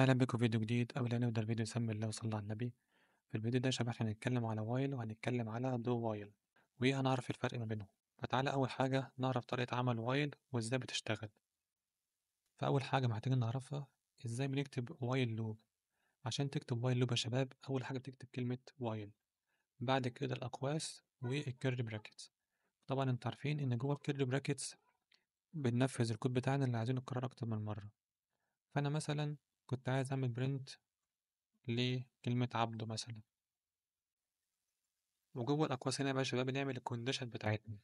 أهلا بكم في فيديو جديد. قبل أن نبدأ الفيديو نسمي الله وصلى على النبي. في الفيديو ده يا شباب احنا هنتكلم على وايل وهنتكلم على دو وايل وهنعرف الفرق ما بينهم. فتعالى أول حاجة نعرف طريقة عمل وايل وإزاي بتشتغل. فأول حاجة محتاجين نعرفها إزاي بنكتب وايل لوب. عشان تكتب وايل لوب يا شباب أول حاجة بتكتب كلمة وايل، بعد كده الأقواس والكيرلي براكتس. طبعا انتوا عارفين إن جوه الكيرلي براكتس بننفذ الكود بتاعنا اللي عايزينه يتكرر أكتر من مرة. فأنا مثلا كنت عايز أعمل برنت لكلمة عبده مثلا، وجوه الأقواس هنا بقى يا شباب بنعمل الكونديشن بتاعتنا،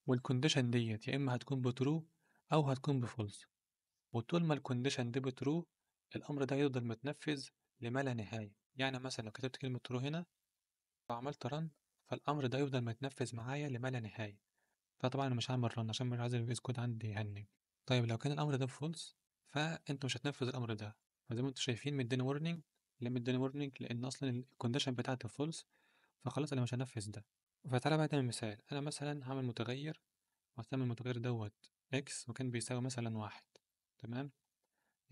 والكونديشن ديت يا إما هتكون بترو أو هتكون بفولس. وطول ما الكونديشن دي بترو الأمر ده يفضل متنفذ لما لا نهاية. يعني مثلا لو كتبت كلمة ترو هنا وعملت رن فالأمر ده يفضل متنفذ معايا لما لا نهاية. فطبعا أنا مش هعمل رن عشان مش عايز الفيس كود عندي يهنج. طيب لو كان الأمر ده بفولس فأنت مش هتنفذ الأمر ده. فزي ما انتوا شايفين مديني ورنينج. ليه مديني ورنينج؟ لأن أصلا الكونديشن بتاعتي فولس، فخلاص أنا مش هنفذ ده. فتعالى بقى نعمل مثال. أنا مثلا هعمل متغير وهسمي المتغير دوت إكس وكان بيساوي مثلا واحد. تمام.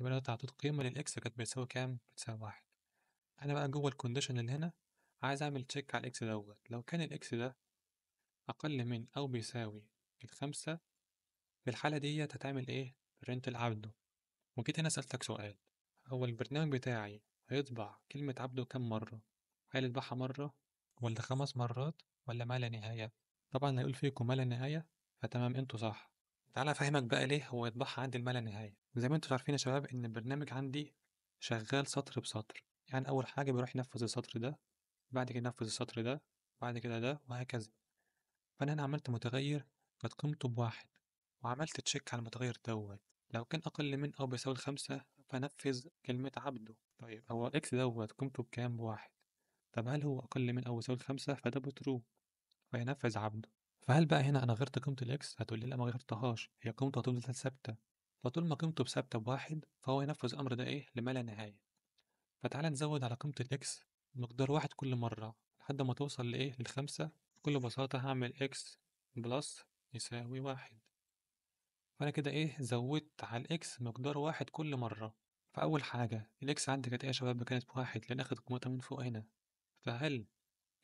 يبقى أنا حطيت قيمة للإكس كانت بتساوي كام؟ بتساوي واحد. أنا بقى جوه الكونديشن اللي هنا عايز أعمل تشيك على الإكس دوت. لو كان الإكس ده أقل من أو بيساوي الخمسة في الحالة ديت هتعمل إيه؟ برنت العبده. وجيت هنا سألتك سؤال، هو البرنامج بتاعي هيطبع كلمة عبده كام مرة؟ هل يطبعها مرة ولا 5 مرات ولا ما لا نهاية؟ طبعا هيقول فيكم ما لا نهاية، فتمام انتوا صح. تعالى افهمك بقى ليه هو يطبعها عندي الما لا نهاية. زي ما انتوا عارفين يا شباب ان البرنامج عندي شغال سطر بسطر. يعني اول حاجة بيروح ينفذ السطر ده، بعد كده ينفذ السطر ده، بعد كده ده وهكذا. فانا هنا عملت متغير كانت قيمته بواحد، وعملت تشيك على المتغير دوت. لو كان أقل من أو بيساوي الخمسة فنفذ كلمة عبده. طيب هو الإكس دوت قيمته بكام؟ بواحد. طب هل هو أقل من أو يساوي الخمسة؟ فده بترو فينفذ عبده. فهل بقى هنا أنا غيرت قيمة الإكس؟ هتقولي لا ما غيرتهاش، هي قيمته هتفضل ثابتة. فطول ما قيمته ثابتة بواحد فهو ينفذ الأمر ده إيه؟ لما لا نهاية. فتعالى نزود على قيمة الإكس مقدار واحد كل مرة لحد ما توصل لإيه؟ للخمسة. بكل بساطة هعمل إكس بلس يساوي واحد. فأنا كده إيه زودت على الإكس مقدار واحد كل مرة. فأول حاجة الإكس عندي كانت إيه يا شباب؟ كانت بواحد لأن أخد قيمتها من فوق هنا. فهل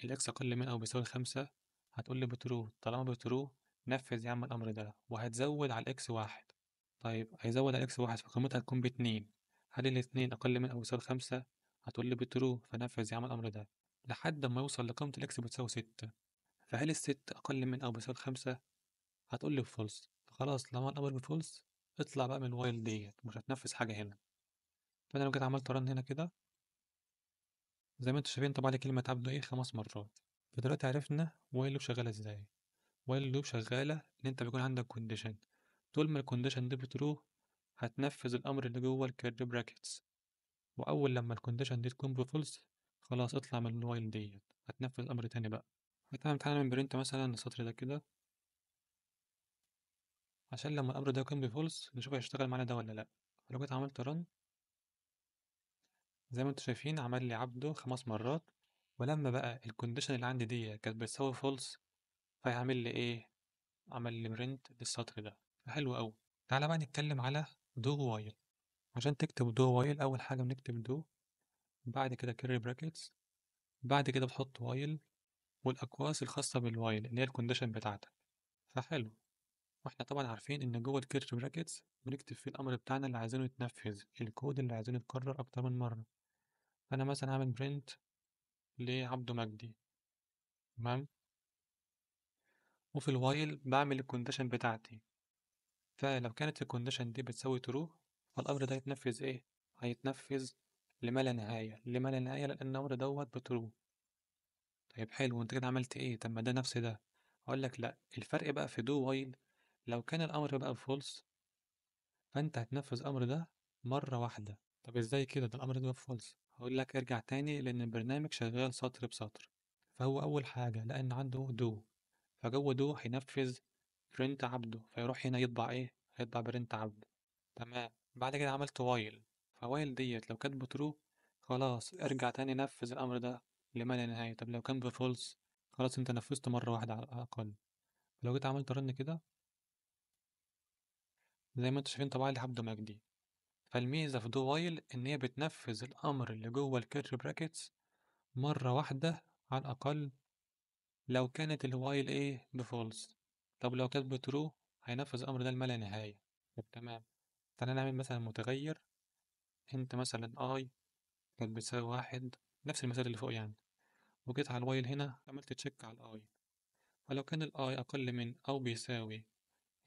الإكس أقل من أو بيساوي الخمسة؟ هتقولي بترو. طالما بترو نفذ يا عم الأمر ده وهتزود على الإكس واحد. طيب هيزود على الإكس واحد فقيمتها هتكون باتنين. هل الاتنين أقل من أو بيساوي الخمسة؟ هتقولي بترو فنفذ يا عم الأمر ده لحد ما يوصل لقيمة الإكس بتساوي ستة. فهل الست أقل من أو بيساوي الخمسة؟ هتقول لي بفولس. خلاص لما الامر بفولس اطلع بقى من الوايل ديت مش هتنفذ حاجه هنا. فانا لو جيت عملت رن هنا كده زي ما انتوا شايفين طبعا لي كلمه عبده ايه 5 مرات. فدلوقتي عرفنا وايل لوب شغاله ازاي. وايل لوب شغاله ان انت بيكون عندك كونديشن، طول ما الكونديشن دي بترو هتنفذ الامر اللي جوه الكيرلي براكتس، واول لما الكونديشن دي تكون بفولس خلاص اطلع من الوايل ديت هتنفذ امر تاني بقى. فتعالى نتعلم من برنت مثلا السطر ده كده عشان لما الامر ده يكون بفولس نشوف هيشتغل معانا ده ولا لا. لو جيت عملت رن زي ما انتوا شايفين عمل لي عبده 5 مرات. ولما بقى الكونديشن اللي عندي دي كانت بتساوي فولس فهيعمل لي ايه؟ عمل لي برنت للسطر ده. حلو قوي. تعالى بقى نتكلم على دو وايل. عشان تكتب دو وايل اول حاجه بنكتب دو، بعد كده كيرلي براكتس، بعد كده بتحط وايل والاقواس الخاصه بالوايل اللي هي الكونديشن بتاعتك. فحلو. واحنا طبعا عارفين ان جوه الكيرلي براكتس بنكتب فيه الامر بتاعنا اللي عايزينه يتنفذ، الكود اللي عايزينه يتكرر اكتر من مره. فانا مثلا هعمل برنت لعبده مجدي. تمام. وفي الوايل بعمل الكونديشن بتاعتي. فلو كانت الكونديشن دي بتساوي ترو فالأمر ده يتنفذ إيه؟ هيتنفذ لما لا نهاية. لما لا نهاية لأن الأمر دوت بترو. طيب حلو، أنت كده عملت إيه؟ طب ما ده نفس ده. هقول لك لأ، الفرق بقى في دو وايل لو كان الأمر بقى بفولس فأنت هتنفذ الأمر ده مرة واحدة. طب إزاي كده؟ ده الأمر ده بفولس. هقول لك ارجع تاني لأن البرنامج شغال سطر بسطر. فهو أول حاجة لأن عنده دو فجوه دو هينفذ برنت عبده فيروح هنا يطبع ايه؟ هيطبع برنت عبده. تمام. بعد كده عملت وايل، فوايل ديت لو كانت بترو خلاص ارجع تاني نفذ الامر ده لما لا نهاية. طب لو كان بفولس خلاص انت نفذته مرة واحدة على الأقل. لو جيت عملت رن كده زي ما انتوا شايفين طبعا لي عبده مجدي. فالميزة في do while إن هي بتنفذ الأمر اللي جوه الكيرلي براكتس مرة واحدة على الأقل لو كانت الوايل إيه بفولس. طب لو كانت بترو هينفذ الأمر ده لما نهاية. طب تمام، تعالى نعمل مثلا متغير انت مثلا اي كانت بتساوي واحد، نفس المثال اللي فوق يعني، وجيت على الوايل هنا عملت تشيك على الاي، فلو كان الاي أقل من أو بيساوي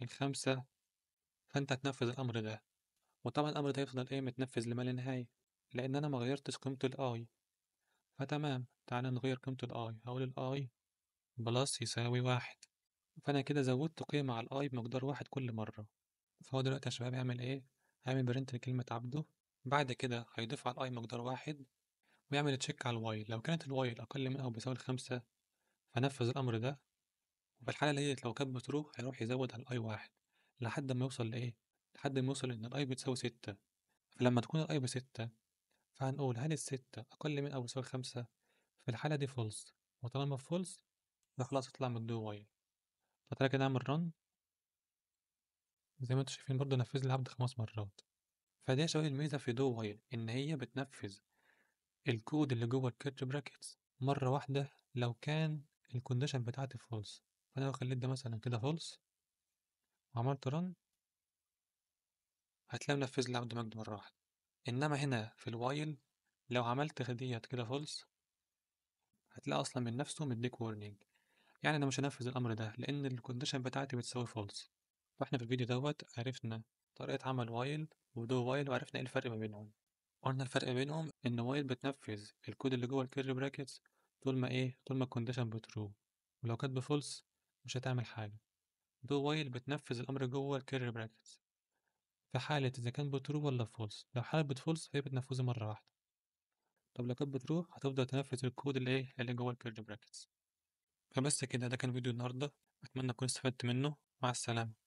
الخمسة فأنت هتنفذ الأمر ده، وطبعا الأمر ده يفضل إيه متنفذ لما لا نهاية لأن أنا مغيرتش قيمة الأي. فتمام، تعالى نغير قيمة الأي، هقول الأي بلس يساوي واحد، فأنا كده زودت قيمة على الأي بمقدار واحد كل مرة. فهو دلوقتي يا شباب هيعمل إيه؟ هيعمل برنت لكلمة عبده، بعد كده هيضيف على الأي مقدار واحد ويعمل تشيك على الواي، لو كانت الواي أقل من أو بيساوي الخمسة فنفذ الأمر ده، وفي الحالة ديت لو كانت بترو هيروح يزود على الأي واحد لحد ما يوصل لإيه؟ لحد ما يوصل إن الأي بتساوي ستة. فلما تكون الأي بستة فهنقول هل الستة أقل من أو بيساوي الخمسة؟ في الحالة دي فولس، وطالما فولس ده خلاص اطلع من الدو وايل. فتعالى كده نعمل رن، زي ما انتوا شايفين برضه نفذ لي العبد 5 مرات. فدي يا شباب الميزة في دو وايل إن هي بتنفذ الكود اللي جوه الكيرج براكتس مرة واحدة لو كان الكونديشن بتاعتي فولس. فأنا لو خليت ده مثلا كده فولس وعملت رن هتلاقي منفذ لي عبد مجد مرة واحدة. إنما هنا في الوايل لو عملت ديت كده فولس هتلاقي أصلا من نفسه مديك وورنينج، يعني أنا مش هنفذ الأمر ده لأن الكونديشن بتاعتي بتساوي فولس. فإحنا في الفيديو دوت عرفنا طريقة عمل وايل ودو وايل، وعرفنا إيه الفرق ما بينهم. قلنا الفرق بينهم إن وايل بتنفذ الكود اللي جوه الكيرلي براكتس طول ما الكونديشن بترو، ولو كانت بفولس مش هتعمل حاجة. دو وايل بتنفذ الأمر جوه الكيرلي براكتس في حالة إذا كان بترو ولا فولس. لو حالة بتفولس فهي بتنفذه مرة واحدة، طب لو كانت بترو هتفضل تنفذ الكود اللي اللي جوه الكيرلي براكتس. فبس كده، ده كان فيديو النهاردة، أتمنى أكون استفدت منه. مع السلامة.